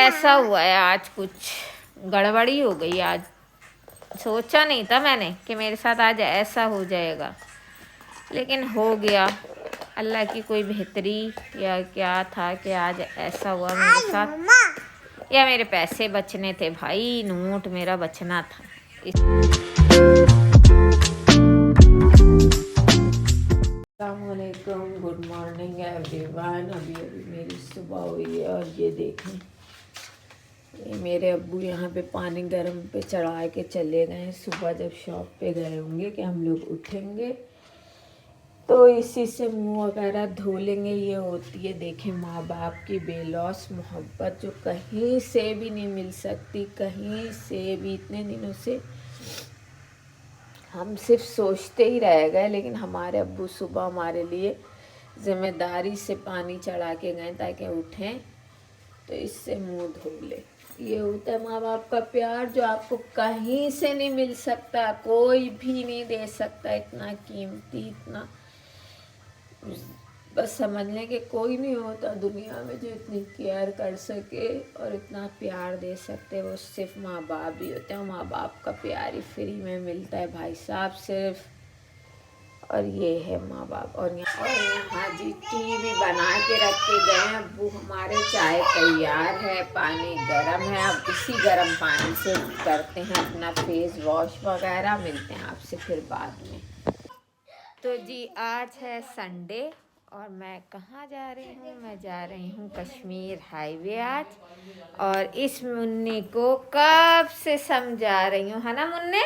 ऐसा हुआ है आज, कुछ गड़बड़ी हो गई आज। सोचा नहीं था मैंने कि मेरे साथ आज ऐसा हो जाएगा, लेकिन हो गया। अल्लाह की कोई बेहतरी या क्या था कि आज ऐसा हुआ मेरे साथ। या मेरे पैसे बचने थे भाई, नोट मेरा बचना था। अस्सलामुअलैकुम, गुड मॉर्निंग एवरीवन। अभी मेरी सुबह हुई है और ये देखें, ये मेरे अब्बू यहाँ पे पानी गर्म पे चढ़ा के चले गए। सुबह जब शॉप पे गए होंगे कि हम लोग उठेंगे तो इसी से मुंह वगैरह धो लेंगे। ये होती है देखें माँ बाप की बेलौस मोहब्बत, जो कहीं से भी नहीं मिल सकती, कहीं से भी। इतने दिनों से हम सिर्फ सोचते ही रह गए, लेकिन हमारे अब्बू सुबह हमारे लिए ज़िम्मेदारी से पानी चढ़ा के गए ताकि उठें तो इससे मुंह धो ले। ये होता है माँ बाप का प्यार, जो आपको कहीं से नहीं मिल सकता, कोई भी नहीं दे सकता। इतना कीमती, इतना बस समझ लें कि कोई नहीं होता दुनिया में जो इतनी केयर कर सके और इतना प्यार दे सकते। वो सिर्फ माँ बाप ही होते हैं। माँ बाप का प्यार ही फ्री में मिलता है भाई साहब, सिर्फ। और ये है माँ बाप। और यहाँ जी टीवी बना के रख के गए अब्बू हमारे। चाय तैयार है, पानी गर्म है। अब इसी गर्म पानी से करते हैं अपना फेस वॉश वगैरह। मिलते हैं आपसे फिर बाद में। तो जी आज है संडे और मैं कहाँ जा रही हूँ? मैं जा रही हूँ कश्मीर हाईवे आज। और इस मुन्ने को कब से समझा रही हूँ, है ना मुन्ने?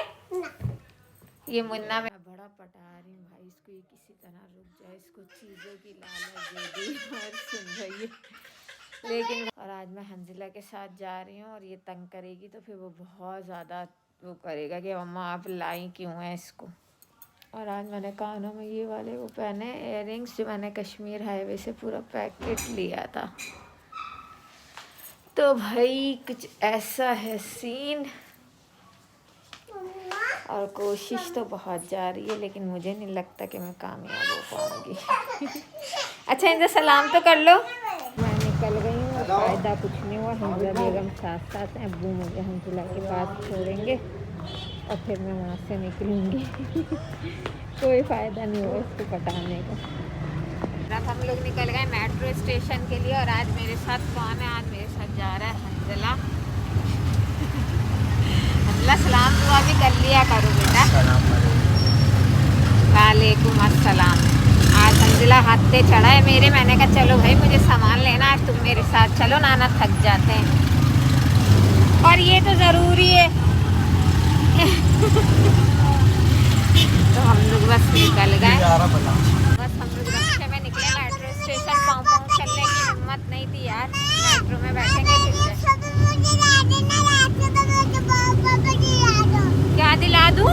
ये मुन्ना मैं बड़ा पटा रही हूँ भाई इसको, ये किसी तरह रुक जाए। इसको चीज़ों की लालच दे दी और सुन रही है। लेकिन और आज मैं हंजिला के साथ जा रही हूँ और ये तंग करेगी तो फिर वो बहुत ज़्यादा वो करेगा कि मम्मा आप लाई क्यों है इसको। और आज मैंने कानों में ये वाले वो पहने इयररिंग्स, जो मैंने कश्मीर हाईवे से पूरा पैकेट लिया था। तो भाई कुछ ऐसा है सीन। और कोशिश तो बहुत जा रही है, लेकिन मुझे नहीं लगता कि मैं कामयाब हो पाऊँगी। अच्छा इनसे सलाम तो कर लो। मैं निकल गई हूँ, फ़ायदा कुछ नहीं हुआ। हंजिला बेगम साथ साथ हैं, अब्बू मुझे हंजिला के पास छोड़ेंगे और फिर मैं वहाँ से निकलूँगी। कोई फ़ायदा नहीं हुआ इसको पटाने का। अब हम लोग निकल गए मेट्रो स्टेशन के लिए। और आज मेरे साथ कौन है? आज मेरे साथ जा रहा है हंजिला। हंजिला सलाम दुआ भी कर लिया करो बेटा। वालेकुम अस्सलाम। आज हंजिला हाथ पे चढ़ा है मेरे। मैंने कहा चलो भाई मुझे सामान लेना, आज तुम मेरे साथ चलो, नाना थक जाते हैं और ये तो ज़रूरी है। तो हम लोग बस निकल गए। बस हम लोग रस्ते में निकले मेट्रो स्टेशन। पाँव पाँव चलने की हिम्मत नहीं थी यार। मेट्रो में बैठेंगे फिर क्या दिला दूँ?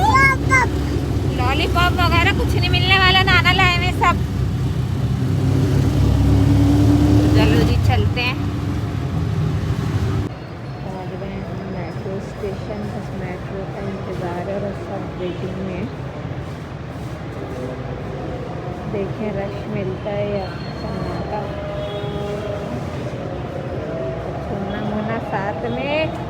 लॉलीपॉप वगैरह कुछ नहीं मिलने वाला, नाना लाए में सब। चलो जी चलते हैं। पहुँच गए हम मेट्रो स्टेशन। बस मेट्रो का इंतज़ार है और सब वेटिंग में। देखें रश मिलता है या सन्नाटा। छोना मोना साथ में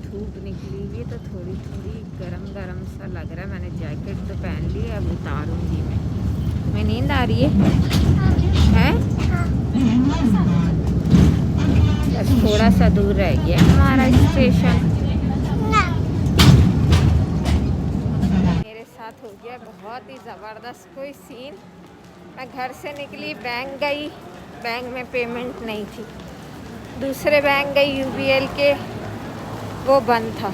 धूप निकली हुई तो थोड़ी थोड़ी गरम गरम सा लग रहा है। मैंने जैकेट तो पहन ली है, अब उतारूंगी मैं। नींद आ रही है? बस थोड़ा सा दूर रह गया हमारा स्टेशन। मेरे साथ हो गया बहुत ही ज़बरदस्त कोई सीन। मैं घर से निकली, बैंक गई, बैंक में पेमेंट नहीं थी। दूसरे बैंक गई UBL के, वो बंद था।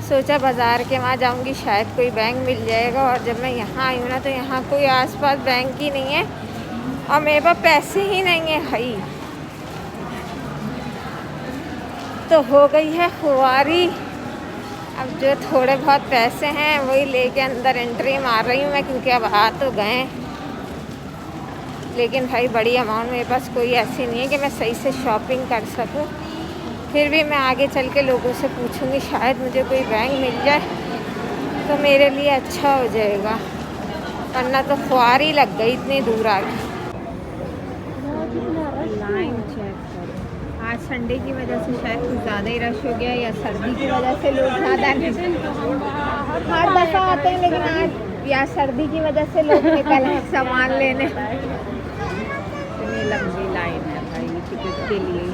सोचा बाज़ार के वहाँ जाऊँगी शायद कोई बैंक मिल जाएगा। और जब मैं यहाँ आई हूँ ना तो यहाँ कोई आसपास बैंक ही नहीं है और मेरे पास पैसे ही नहीं है भाई। तो हो गई है खुआरी। अब जो थोड़े बहुत पैसे हैं वही लेके अंदर एंट्री मार रही हूँ मैं, क्योंकि अब आ तो गए। लेकिन भाई बड़ी अमाउंट मेरे पास कोई ऐसी नहीं है कि मैं सही से शॉपिंग कर सकूँ। फिर भी मैं आगे चल के लोगों से पूछूंगी, शायद मुझे कोई बैंक मिल जाए तो मेरे लिए अच्छा हो जाएगा। वरना तो ख्वार ही लग गई इतनी दूर आ गई। लाइन चेक करो, आज संडे की वजह से शायद कुछ ज़्यादा ही रश हो गया या सर्दी की वजह से लोग ज़्यादा हर दफ़ा आते हैं, लेकिन आज या सर्दी की वजह से लोग निकल आए सामान लेने। इतनी लंबी लाइन है भाई, टिकट के लिए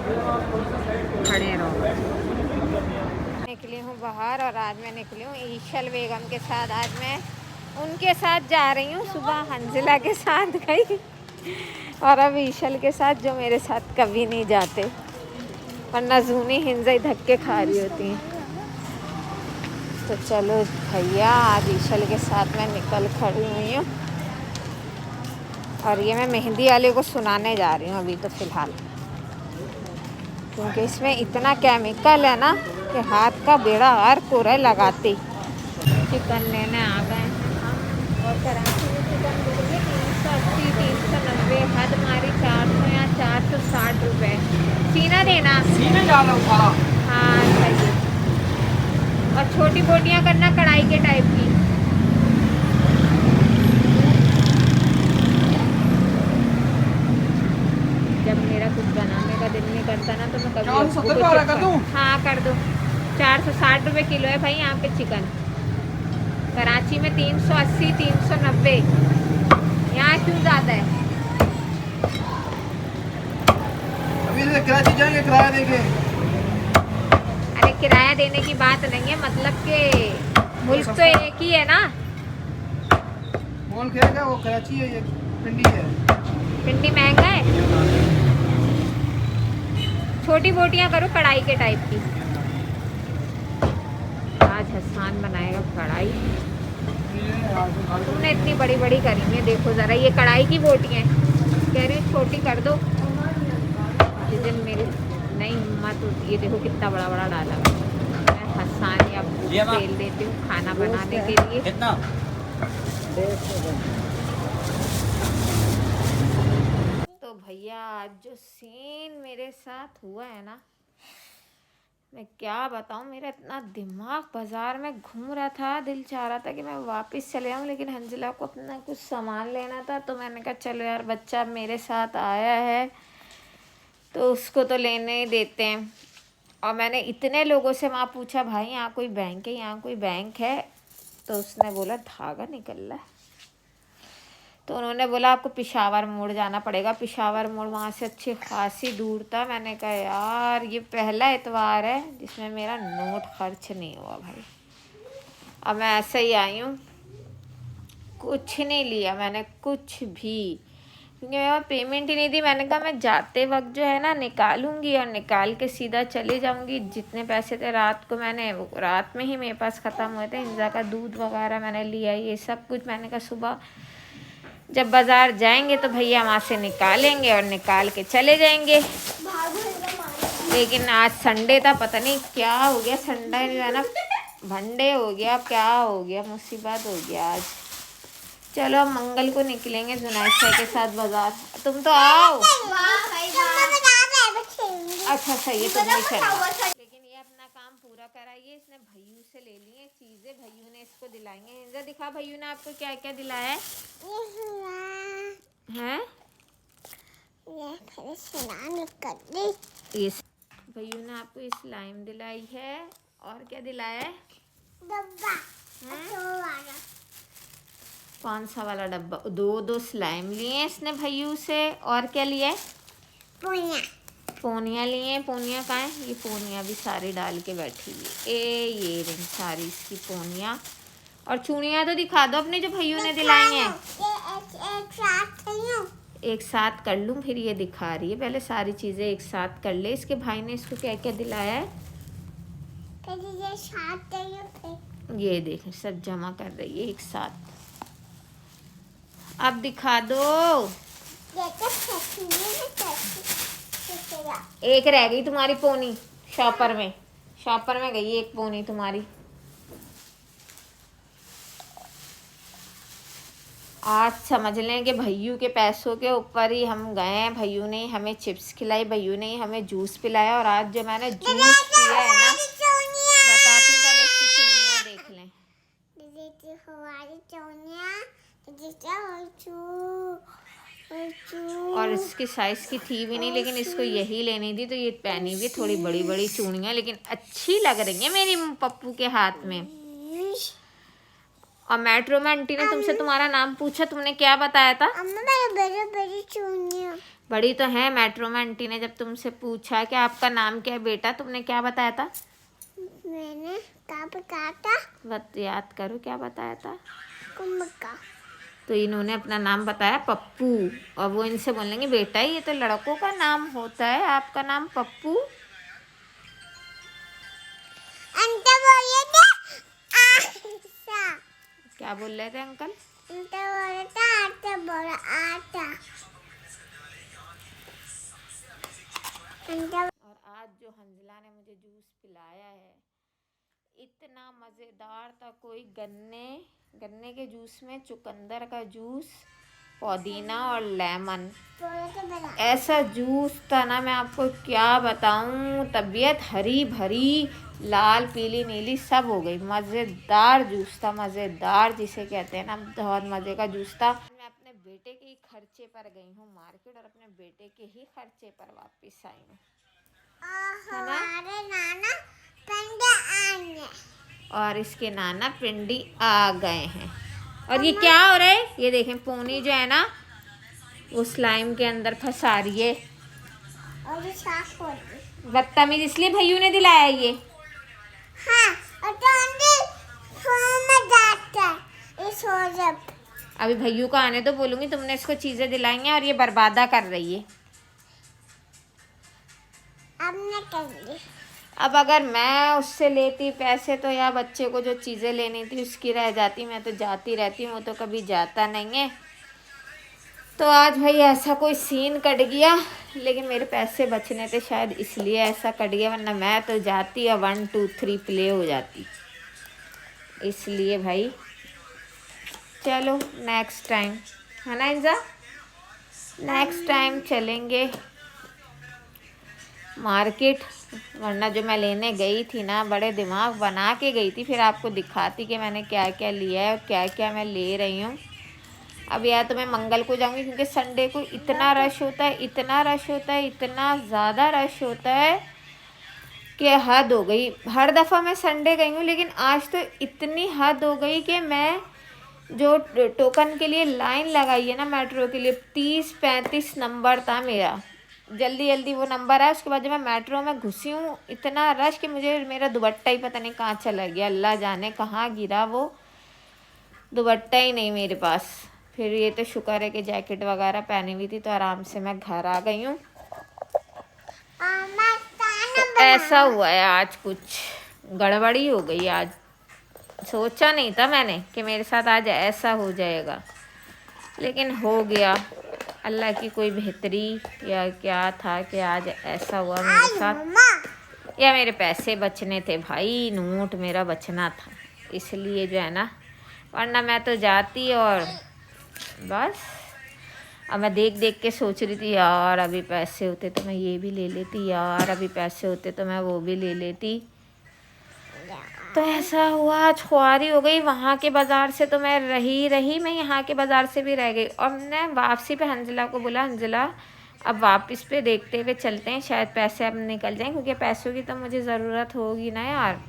खड़े रहो। निकली हूँ बाहर और आज मैं निकली हूँ ईशल बेगम के साथ। आज मैं उनके साथ जा रही हूँ, सुबह हंजिला के साथ गई और अब ईशल के साथ, जो मेरे साथ कभी नहीं जाते, वरना जूनी हिंजा धक्के खा रही होती हैं। तो चलो भैया, आज ईशल के साथ मैं निकल खड़ी हुई हूँ और ये मैं मेहंदी वाले को सुनाने जा रही हूँ अभी तो फ़िलहाल, क्योंकि इसमें इतना केमिकल है ना कि हाथ का बेड़ा गर्क हो रहा है लगाते। चिकन लेने आ गए हैं हम और कराची में चिकन मिलेंगे 380 390, हद हमारी 400 या 460 रुपये। सीना देना, सीना डालो सारा। हाँ सही है। और छोटी बोटियाँ करना कढ़ाई के टाइप की। जब मेरा कुछ बनाने का दिल नहीं करता ना, तो मैं कभी हाँ कर दूँ। 460 रुपये किलो है भाई यहाँ पे चिकन। कराची में 380 390, यहाँ क्यों ज़्यादा है? अभी तो कराची जाएंगे किराया देके। अरे किराया देने की बात नहीं है, मतलब कि मुल्क तो एक ही है ना। मॉल क्या वो कराची है, ये पिंडी है। पिंडी महंगा है। छोटी बोटियाँ करो कढ़ाई के टाइप की। आज हसान बनाएगा कढ़ाई। तुमने इतनी बड़ी बड़ी करी है, देखो ज़रा ये कढ़ाई की बोटियाँ कह रही छोटी कर दो। जिस दिन मेरी नहीं हिम्मत होती है, देखो कितना बड़ा बड़ा डाला। मैं हसान या तेल देती हूँ खाना बनाने के लिए। कितना? तो भैया आज जो सीन मेरे साथ हुआ है ना, मैं क्या बताऊँ। मेरा इतना दिमाग बाज़ार में घूम रहा था, दिल चाह रहा था कि मैं वापस चले जाऊँ, लेकिन हंजिला को अपना कुछ सामान लेना था। तो मैंने कहा चलो यार, बच्चा मेरे साथ आया है तो उसको तो लेने ही देते हैं। और मैंने इतने लोगों से वहाँ पूछा, भाई यहाँ कोई बैंक है, यहाँ कोई बैंक है? तो उसने बोला धागा निकल रहा है। तो उन्होंने बोला आपको पिशावर मोड़ जाना पड़ेगा। पिशावर मोड़ वहाँ से अच्छी खासी दूर था। मैंने कहा यार ये पहला इतवार है जिसमें मेरा नोट खर्च नहीं हुआ भाई। अब मैं ऐसे ही आई हूँ, कुछ नहीं लिया मैंने, कुछ भी, क्योंकि मेरे पास पेमेंट ही नहीं थी। मैंने कहा मैं जाते वक्त जो है ना निकालूंगी और निकाल के सीधा चले जाऊंगी। जितने पैसे थे रात को, मैंने रात में ही मेरे पास ख़त्म हुए थे। हिंजा का दूध वगैरह मैंने लिया, ये सब कुछ। मैंने कहा सुबह जब बाज़ार जाएंगे तो भैया वहाँ से निकालेंगे और निकाल के चले जाएंगे। लेकिन आज संडे था, पता नहीं क्या हो गया, संडे जो है ना भंडे हो गया, क्या हो गया, मुसीबत हो गया आज। चलो अब मंगल को निकलेंगे जुनैद के साथ बाज़ार। तुम तो आओ। अच्छा सही है, तुम नहीं चलो। लेकिन ये अपना काम पूरा कराइए। इसने भैयू से ले लिए चीज़ें, भैयू ने इसको दिलाएंगे। हिंजा दिखा भैयू ने आपको क्या क्या दिलाया है? हैं? ये भैयू ने आपको ये स्लाइम दिलाई है। और क्या दिलाया है? डब्बा। कौन सा वाला डब्बा? दो स्लाइम लिए इसने भैयू से। और क्या लिया है? पोनिया लिए हैं। पोनिया कहाँ है? ये पोनिया भी सारी डाल के बैठी हुई। ये रिंग सारी इसकी पोनिया। और चूड़ियाँ तो दिखा दो अपने जो भैयू ने दिलाई हैं। एक साथ कर लूँ, फिर ये दिखा रही है। पहले सारी चीज़ें एक साथ कर ले। इसके भाई ने इसको क्या क्या दिलाया है? ये देख सब जमा कर रही है एक साथ। अब दिखा दो। एक रह गई तुम्हारी पोनी शॉपर में गई एक पोनी तुम्हारी। आज समझ लें कि भैयू के पैसों के ऊपर ही हम गए हैं। भैयू ने हमें चिप्स खिलाई, भैयू ने हमें जूस पिलाया। और आज जो मैंने जूस पिया है ना, बताती हूँ, पहले इसकी चूड़ियाँ देख लें। और इसकी साइज़ की थी भी नहीं, लेकिन इसको यही लेनी थी तो ये पहनी हुई थोड़ी बड़ी बड़ी चूड़ियाँ, लेकिन अच्छी लग रही है मेरी पप्पू के हाथ में। और मेट्रो में आंटी ने तुमसे तुम्हारा नाम पूछा, तुमने क्या बताया था? बड़ी चूड़ियाँ बड़ी तो है। मेट्रो में आंटी ने जब तुमसे पूछा कि आपका नाम क्या है बेटा, तुमने क्या बताया था? मैंने क्या बताया था? बत याद करो क्या बताया था। कुम्भका। तो इन्होंने अपना नाम बताया पप्पू, और वो इनसे बोलेंगे बेटा ये तो लड़कों का नाम होता है, आपका नाम पप्पू। अंकल बोले थे आशा। क्या बोल रहे थे अंकल? अंकल बोले थे आटा बोला आटा। अंकल और आज जो हंजला ने मुझे जूस पिलाया है इतना मज़ेदार था। कोई गन्ने के जूस में चुकंदर का जूस, पुदीना और लेमन, बोले थे बड़ा। ऐसा जूस था ना, मैं आपको क्या बताऊं। तबीयत हरी भरी, लाल पीली नीली सब हो गई। मज़ेदार जूस था, मज़ेदार जिसे कहते हैं ना, बहुत मज़े का जूस था। मैं अपने बेटे के ही खर्चे पर गई हूँ मार्केट, और अपने बेटे के ही खर्चे पर वापस आई हूँ, है ना? हमारे नाना पंडा आए और इसके नाना पिंडी आ गए हैं। और ये क्या हो रहा है? ये देखें, पोनी जो है ना वो स्लाइम के अंदर फंसा रही है। और ये साफ हो गई। बदतमीज, इसलिए भैयू ने दिलाया ये। हाँ, और तो अंदर फोन में जाता है इस हो जब। अभी भैयू को आने तो बोलूंगी, तुमने इसको चीजें दिलाई हैं और ये बर्बादा कर रही है। अब मैं करूँगी। अब अगर मैं उससे लेती पैसे तो या बच्चे को जो चीज़ें लेनी थी उसकी रह जाती। मैं तो जाती रहती हूँ, वो तो कभी जाता नहीं है। तो आज भाई ऐसा कोई सीन कट गया, लेकिन मेरे पैसे बचने थे शायद इसलिए ऐसा कट गया, वरना मैं तो जाती और 1 2 3 प्ले हो जाती। इसलिए भाई चलो नेक्स्ट टाइम, है ना इंजा, नेक्स्ट टाइम चलेंगे मार्केट। वरना जो मैं लेने गई थी ना, बड़े दिमाग बना के गई थी, फिर आपको दिखाती कि मैंने क्या क्या लिया है और क्या क्या मैं ले रही हूँ। अब या तो मैं मंगल को जाऊँगी, क्योंकि संडे को इतना रश होता है, इतना रश होता है, इतना ज़्यादा रश होता है कि हद हो गई। हर दफ़ा मैं संडे गई हूँ, लेकिन आज तो इतनी हद हो गई कि मैं जो टोकन के लिए लाइन लगाई है ना मेट्रो के लिए, 30-35 नंबर था मेरा। जल्दी जल्दी वो नंबर आया, उसके बाद जब मैं मेट्रो में घुसी हूँ इतना रश कि मुझे मेरा दुपट्टा ही पता नहीं कहाँ चला गया, अल्लाह जाने कहाँ गिरा वो दुपट्टा ही नहीं मेरे पास। फिर ये तो शुक्र है कि जैकेट वगैरह पहनी हुई थी, तो आराम से मैं घर आ गई हूँ। तो ऐसा हुआ है आज, कुछ गड़बड़ी हो गई आज। सोचा नहीं था मैंने कि मेरे साथ आज ऐसा हो जाएगा, लेकिन हो गया। अल्लाह की कोई बेहतरी या क्या था कि आज ऐसा हुआ मेरे साथ। या मेरे पैसे बचने थे भाई, नोट मेरा बचना था, इसलिए जो है ना, वरना मैं तो जाती और बस। अब मैं देख देख के सोच रही थी यार अभी पैसे होते तो मैं ये भी ले लेती, यार अभी पैसे होते तो मैं वो भी ले लेती। तो ऐसा हुआ, आज खुआरी हो गई। वहाँ के बाज़ार से तो मैं रही, मैं यहाँ के बाज़ार से भी रह गई। और मैं वापसी पे हंजला को बोला, हंजला अब वापस पे देखते हुए चलते हैं, शायद पैसे अब निकल जाएं, क्योंकि पैसों की तो मुझे ज़रूरत होगी ना यार।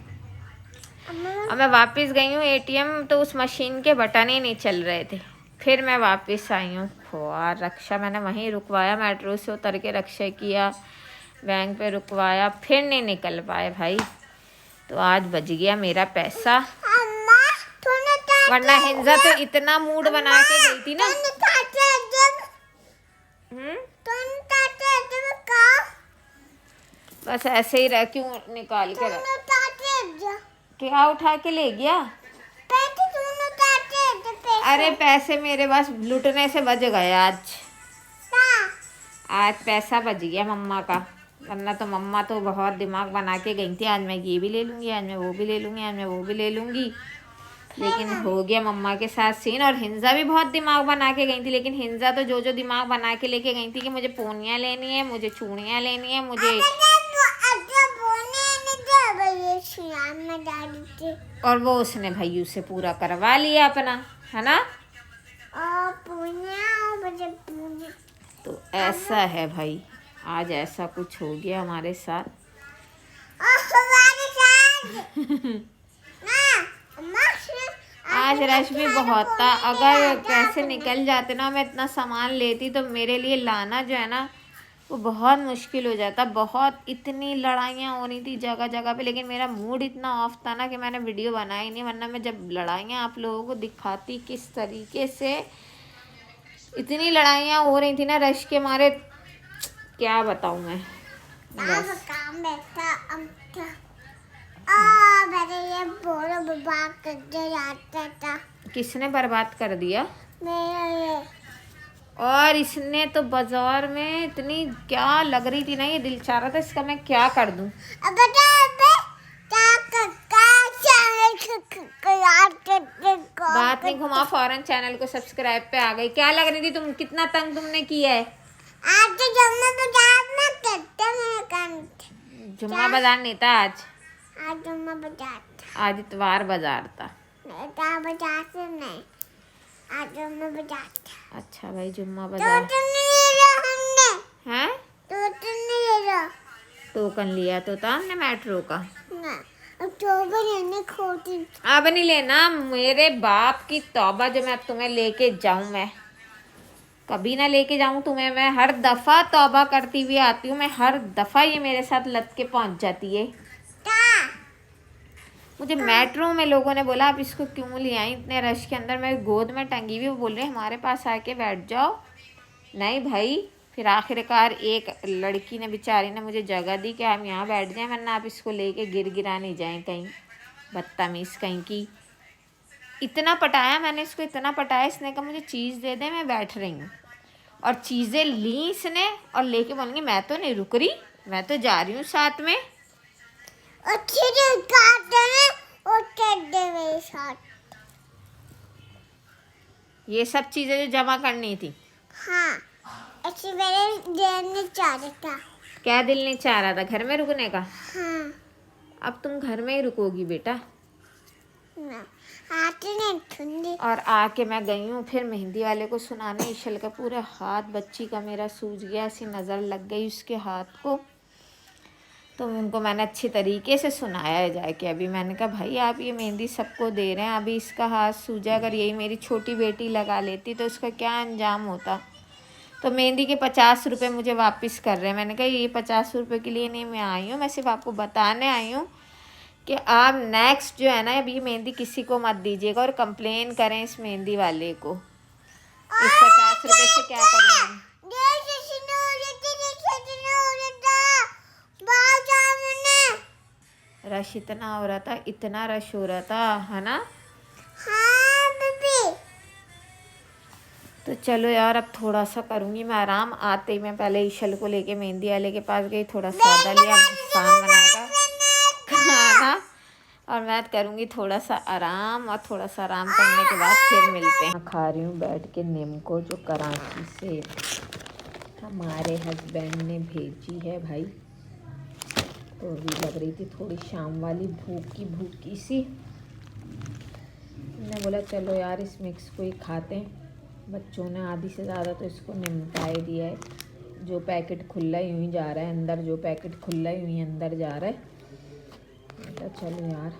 अब मैं वापस गई हूँ ATM, तो उस मशीन के बटन ही नहीं चल रहे थे। फिर मैं वापस आई हूँ। खुआर रक्षा मैंने वहीं रुकवाया, मेट्रो से उतर के रक्षा किया, बैंक पे रुकवाया, फिर नहीं निकल पाए भाई। तो आज बच गया मेरा पैसा, वरना हिंजा तो इतना मूड बना के गई थी ना। बस ऐसे ही रह, क्यों निकाल के रख, क्या उठा के ले गया? अरे पैसे मेरे पास लुटने से बच गए आज पैसा बच गया मम्मा का, वरना तो मम्मा तो बहुत दिमाग बना के गई थी, आज मैं ये भी ले लूँगी, आज मैं वो भी ले लूँगी, आज मैं वो भी ले लूँगी। लेकिन हो गया मम्मा के साथ सीन। और हिंजा भी बहुत दिमाग बना के गई थी, लेकिन हिंजा तो जो दिमाग बना के लेके गई थी कि मुझे पोनियाँ लेनी है, मुझे चूड़ियाँ लेनी है, मुझे, और वो उसने भैयू से पूरा करवा लिया अपना, है ना। तो ऐसा है भाई, आज ऐसा कुछ हो गया हमारे साथ। हमारे साथ ना आज रश भी बहुत था। अगर पैसे निकल जाते ना, मैं इतना सामान लेती तो मेरे लिए लाना जो है ना वो बहुत मुश्किल हो जाता। बहुत इतनी लड़ाइयाँ हो रही थी जगह जगह पे, लेकिन मेरा मूड इतना ऑफ था ना कि मैंने वीडियो बनाई नहीं, वरना मैं जब लड़ाइयाँ आप लोगों को दिखाती किस तरीके से इतनी लड़ाइयाँ हो रही थी ना रश के मारे, क्या बताऊँ मैं। बस काम बैठा मैंने ये बोरा बर्बाद कर दिया जाता था। किसने बर्बाद कर दिया? मेरा ये और इसने तो बाजार में इतनी क्या लग रही थी ना, ये दिल चाह रहा था इसका मैं क्या कर दूं। अब बता बात नहीं घुमा, फौरन चैनल को सब्सक्राइब पे आ गई। क्या लग रही थी तुम, कितना तंग तुमने किया है। आज तो जुम्मा बाजार में करते हैं। जुम्मा बाजार नहीं था आज जुम्मा बाजार था। आज इतवार बाजार था। बाजार से नहीं, आज जुम्मा बाजार था। अच्छा भाई, जुम्मा तो बाजार तुमने ले लो हमने है। तो तुमने ले लो टोकन लिया तो था हमने मेट्रो का। ना अक्टूबर लेने खोती अब नहीं लेना, मेरे बाप की तौबा, जो मैं अब तुम्हें लेके जाऊं, मैं कभी ना लेके जाऊं तुम्हें। मैं हर दफा तौबा करती हुई आती हूँ, मैं हर दफा ये मेरे साथ लत के पहुंच जाती है। मुझे मेट्रो में लोगों ने बोला आप इसको क्यों ले आई इतने रश के अंदर, मैं गोद में टंगी हुई, वो बोल रहे हमारे पास आके बैठ जाओ। नहीं भाई, फिर आखिरकार एक लड़की ने, बेचारी ने मुझे जगह दी कि हम यहाँ बैठ जाएं, वरना आप इसको लेके गिरा नहीं जाएं कहीं, बदतमीज़ कहीं की। इतना पटाया मैंने इसको, इतना पटाया, इसने कहा मुझे चीज़ दे दे, मैं बैठ रही हूँ। और चीज़ें ली इसने और लेके बोलेंगी मैं तो नहीं रुक रही, मैं तो जा रही हूँ साथ में। ये सब चीज़ें जो जमा करनी थी। हाँ, अच्छी मेरे दिल ने चाह रहा था। क्या दिल नहीं चाह रहा था? घर में रुकने का। हाँ। अब तुम घर में ही रुकोगी बेटा। आते नहीं ठंडी। और आके मैं गई हूँ फिर मेहंदी वाले को सुनाने, ईशल का पूरा हाथ बच्ची का मेरा सूज गया, ऐसी नज़र लग गई उसके हाथ को। तो उनको मैंने अच्छी तरीके से सुनाया है जाके। अभी मैंने कहा भाई आप ये मेहंदी सबको दे रहे हैं, अभी इसका हाथ सूजा, अगर यही मेरी छोटी बेटी लगा लेती तो उसका क्या अंजाम होता। तो मेहंदी के 50 रुपये मुझे वापस कर रहे हैं। मैंने कहा ये 50 रुपये के लिए नहीं मैं आई हूँ, मैं सिर्फ आपको बताने आई हूँ कि आप नेक्स्ट जो है ना, अभी मेहंदी किसी को मत दीजिएगा और कंप्लेन करें इस मेहंदी वाले को। इस 50 रुपये से क्या करेंगे। रश इतना हो रहा था, इतना रश हो रहा था, है ना। हाँ बेबी। तो चलो यार, अब थोड़ा सा करूँगी मैं आराम। आते ही मैं पहले ईशल को लेके मेहंदी वाले के पास गई, थोड़ा सौदा लिया, सामान बनाएगा खाना, और मैं करूँगी थोड़ा सा आराम। और थोड़ा सा आराम करने के बाद फिर मिलते हैं। खा रही हूँ बैठ के नीमको, जो कराची से हमारे हस्बैंड ने भेजी है भाई। तो अभी लग रही थी थोड़ी शाम वाली भूखी सी। मैंने बोला चलो यार इस मिक्स को ही खाते हैं। बच्चों ने आधी से ज़्यादा तो इसको निमटाए दिया है। जो पैकेट खुला यूँ ही जा रहा है अंदर, जो पैकेट खुला यूँ ही अंदर जा रहा है। तो चलो यार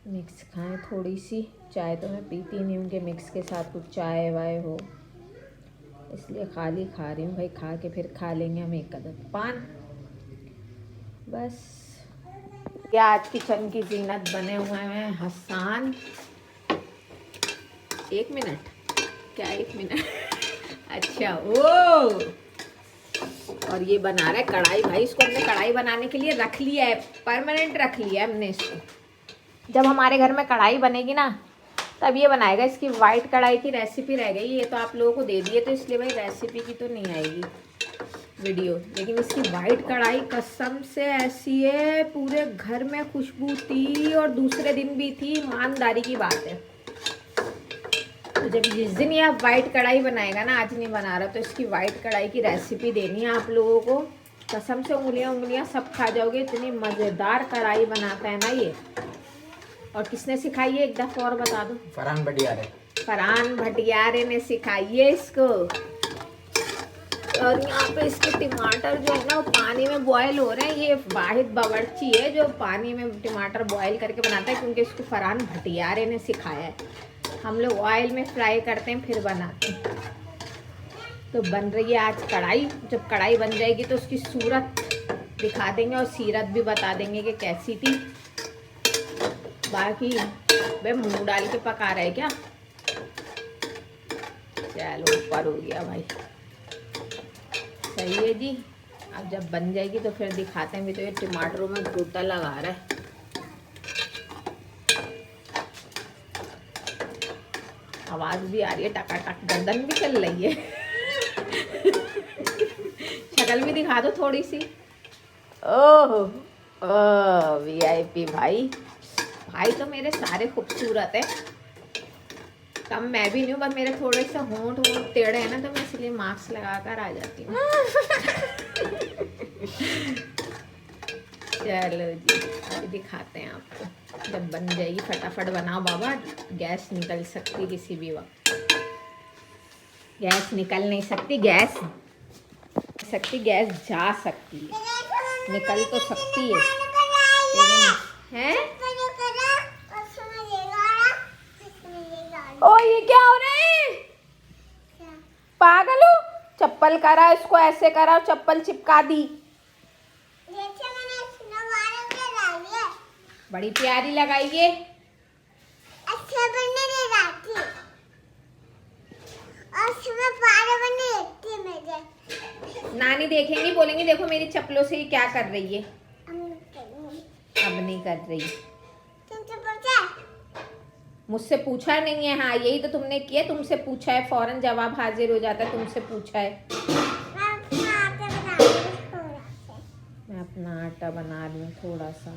मिक्स खाएं थोड़ी सी। चाय तो मैं पीती नहीं हूँ कि मिक्स के साथ कुछ चाय वाय हो, इसलिए खाली खा रही हूँ भाई। खा के फिर खा लेंगे हम एक अदद पान। बस क्या आज किचन की जीनत बने हुए हैं हसान। 1 मिनट क्या 1 मिनट अच्छा ओ। और ये बना रहा है कढ़ाई भाई। इसको हमने कढ़ाई बनाने के लिए रख लिया है, परमानेंट रख लिया है हमने इसको। जब हमारे घर में कढ़ाई बनेगी ना तब ये बनाएगा। इसकी वाइट कढ़ाई की रेसिपी रह गई, ये तो आप लोगों को दे दिए, तो इसलिए भाई रेसिपी की तो नहीं आएगी वीडियो। लेकिन इसकी वाइट कढ़ाई कसम से ऐसी है, पूरे घर में खुशबू थी और दूसरे दिन भी थी, ईमानदारी की बात है। तो जब जिस दिन ये आप वाइट कढ़ाई बनाएगा ना, आज नहीं बना रहा, तो इसकी वाइट कढ़ाई की रेसिपी देनी है आप लोगों को। कसम से उंगलियां सब खा जाओगे, इतनी मज़ेदार कढ़ाई बनाता है ना ये। और किसने सिखाई है एक दफ़ा और बता दो। फरहान बढ़िया है। फरहान भटियारे ने सिखाई है इसको। और यहाँ पे इसके टमाटर जो है ना वो पानी में बॉयल हो रहे हैं। ये वाहिद बावर्ची है जो पानी में टमाटर बॉयल करके बनाता है, क्योंकि इसको फरहान भटियारे ने सिखाया है। हम लोग ऑयल में फ्राई करते हैं फिर बनाते हैं। तो बन रही है आज कढ़ाई। जब कढ़ाई बन जाएगी तो उसकी सूरत दिखा देंगे और सीरत भी बता देंगे कि कैसी थी। बाकी वे मुंह डाल के पका रहे क्या? चलो ऊपर हो गया भाई, सही है जी। अब जब बन जाएगी तो फिर दिखाते हैं भी। तो ये टमाटरों में गोटा लगा रहा है। आवाज भी आ रही है टकाटक, गर्दन भी चल रही है। शक्ल भी दिखा दो थोड़ी सी। ओह VIP भाई। भाई तो मेरे सारे खूबसूरत है, कम मैं भी नहीं हूँ, बस मेरे थोड़े से होंठ टेढ़े हैं ना, तो मैं इसलिए मास्क लगा कर आ जाती हूँ। चलो जी अभी दिखाते हैं आपको जब बन जाएगी। फटाफट बनाओ बाबा, गैस निकल सकती किसी भी वक्त। गैस निकल नहीं सकती, गैस जा सकती है, निकल तो सकती है। हैं? ओ ये क्या हो रहा है? पागल हो? चप्पल करा इसको, ऐसे करा, चप्पल चिपका दी। बड़ी प्यारी लगाई है। अच्छा बनने दे रही और सुबह 12 बजे देखती मुझे। नानी देखेंगी, बोलेंगी देखो मेरी चप्पलों से ये क्या कर रही है। अब नहीं कर रही। तुमसे पूछा? मुझसे पूछा नहीं है। हाँ यही तो तुमने किया, तुमसे पूछा है, फौरन जवाब हाजिर हो जाता है। तुमसे पूछा है। मैं अपना आटा बना रही हूँ थोड़ा सा।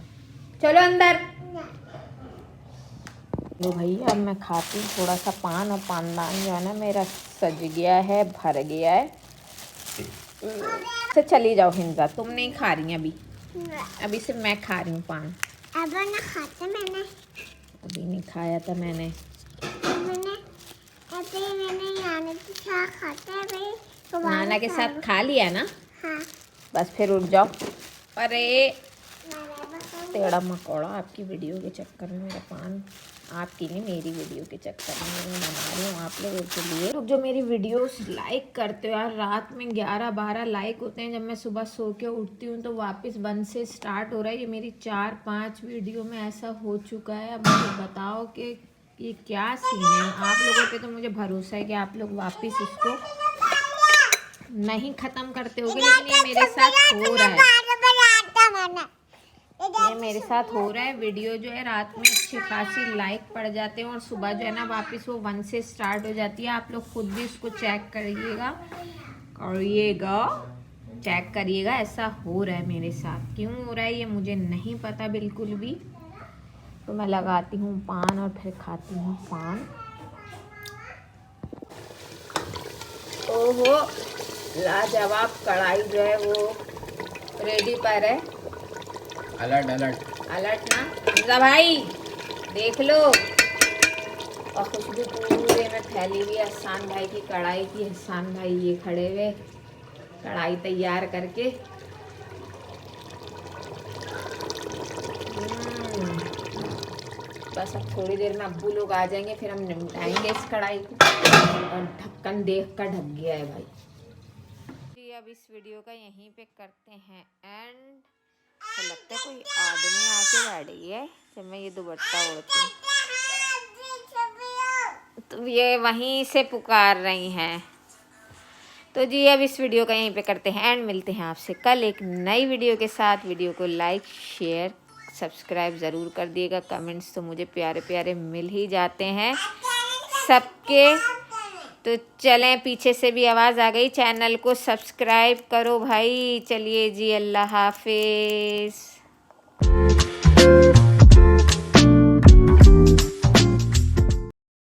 चलो अंदर। लो भैया अब मैं खाती हूँ थोड़ा सा पान, और पानदान जो है ना मेरा सज गया है, भर गया है। से चली जाओ हिंजा, तुम नहीं खा रही अभी। अभी सिर्फ मैं खा रही हूँ पान। अब ना खाता मैंने। अभी नहीं खाया था मैंने। मैंने नाना के साथ खाता है भाई। नाना के साथ खा लिया ना? हाँ। बस फिर उठ जाओ। अरे टेढ़ा मकोड़ा, आपकी वीडियो के चक्कर में मेरा पान, आपकी नहीं मेरी वीडियो के चक्कर में मैं बना रही हूँ आप लोगों के लिए। लोग जो मेरी वीडियोस लाइक करते हो यार, रात में 11-12 लाइक होते हैं। जब मैं सुबह सो के उठती हूँ तो वापस 1 से स्टार्ट हो रहा है। ये मेरी 4-5 वीडियो में ऐसा हो चुका है। अब मुझे बताओ कि ये क्या सीन है। आप लोगों पे तो मुझे भरोसा है कि आप लोग वापस इसको नहीं ख़त्म करते होगे, लेकिन ये मेरे साथ हो रहा है। ये मेरे साथ हो रहा है। वीडियो जो है रात में अच्छी खासी लाइक पड़ जाते हैं और सुबह जो है ना वापस वो 1 से स्टार्ट हो जाती है। आप लोग खुद भी इसको चेक करिएगा, चेक करिएगा। ऐसा हो रहा है मेरे साथ, क्यों हो रहा है ये मुझे नहीं पता बिल्कुल भी। तो मैं लगाती हूँ पान और फिर खाती हूँ पान। ओहो लाजवाब कढ़ाई जो है वो रेडी पर है। अलर्ट ना हमजा भाई देख लो। और खुशबू पूरे में फैली हुई है एहसान भाई की कढ़ाई की। एहसान भाई ये खड़े हुए कढ़ाई तैयार करके। बस अब थोड़ी देर में अब्बू लोग आ जाएंगे, फिर हम निपटाएंगे इस कढ़ाई को। और ढक्कन देख कर ढक गया है भाई जी। अब इस वीडियो का यहीं पे करते हैं एंड। तो लगता है कोई आदमी आके बैठ गया है जब मैं ये दुपट्टा ओढ़ती हूँ, तो ये वहीं से पुकार रही हैं। तो जी अब इस वीडियो का यहीं पे करते हैं एंड। मिलते हैं आपसे कल एक नई वीडियो के साथ। वीडियो को लाइक शेयर सब्सक्राइब ज़रूर कर दिएगा। कमेंट्स तो मुझे प्यारे प्यारे मिल ही जाते हैं सबके। तो चलें, पीछे से भी आवाज़ आ गई, चैनल को सब्सक्राइब करो भाई। चलिए जी, अल्लाह हाफिज़।